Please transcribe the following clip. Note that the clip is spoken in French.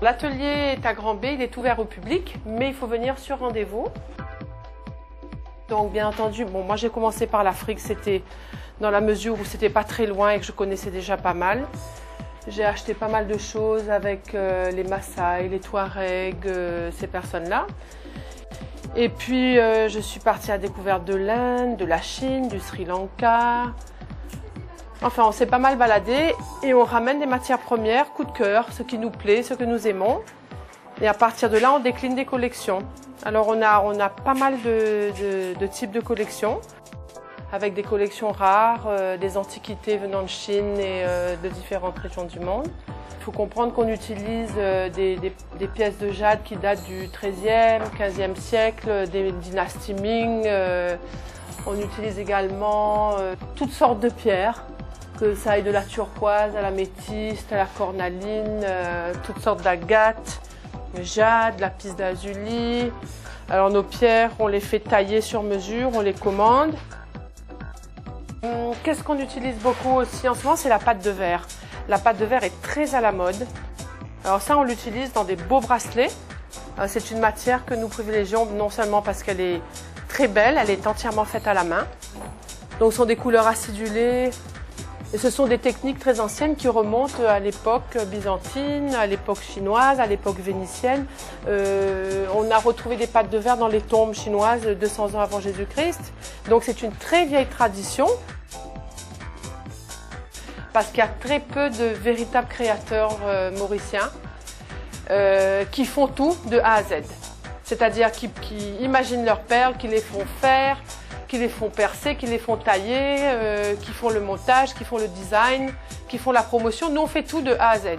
L'atelier est à Grand B, il est ouvert au public, mais il faut venir sur rendez-vous. Donc bien entendu, bon, moi j'ai commencé par l'Afrique, c'était dans la mesure où c'était pas très loin et que je connaissais déjà pas mal. J'ai acheté pas mal de choses avec les Maasai, les Touaregs, ces personnes-là. Et puis je suis partie à la découverte de l'Inde, de la Chine, du Sri Lanka. Enfin, on s'est pas mal baladé et on ramène des matières premières, coup de cœur, ce qui nous plaît, ce que nous aimons. Et à partir de là, on décline des collections. Alors on a pas mal de types de collections, avec des collections rares, des antiquités venant de Chine et de différentes régions du monde. Il faut comprendre qu'on utilise des pièces de jade qui datent du XIIIe, XVe siècle, des dynasties Ming. On utilise également toutes sortes de pierres, que ça aille de la turquoise à la métiste, à la cornaline, toutes sortes d'agates, le jade, la lapis lazuli. Alors nos pierres, on les fait tailler sur mesure, on les commande. Qu'est-ce qu'on utilise beaucoup aussi en ce moment, c'est la pâte de verre. La pâte de verre est très à la mode. Alors ça, on l'utilise dans des beaux bracelets. C'est une matière que nous privilégions non seulement parce qu'elle est très belle, elle est entièrement faite à la main. Donc ce sont des couleurs acidulées. Et ce sont des techniques très anciennes qui remontent à l'époque byzantine, à l'époque chinoise, à l'époque vénitienne. On a retrouvé des pâtes de verre dans les tombes chinoises 200 ans avant Jésus-Christ. Donc c'est une très vieille tradition parce qu'il y a très peu de véritables créateurs mauriciens qui font tout de A à Z. C'est-à-dire qui imaginent leurs perles, qui les font faire, qui les font percer, qui les font tailler, qui font le montage, qui font le design, qui font la promotion. Nous, on fait tout de A à Z.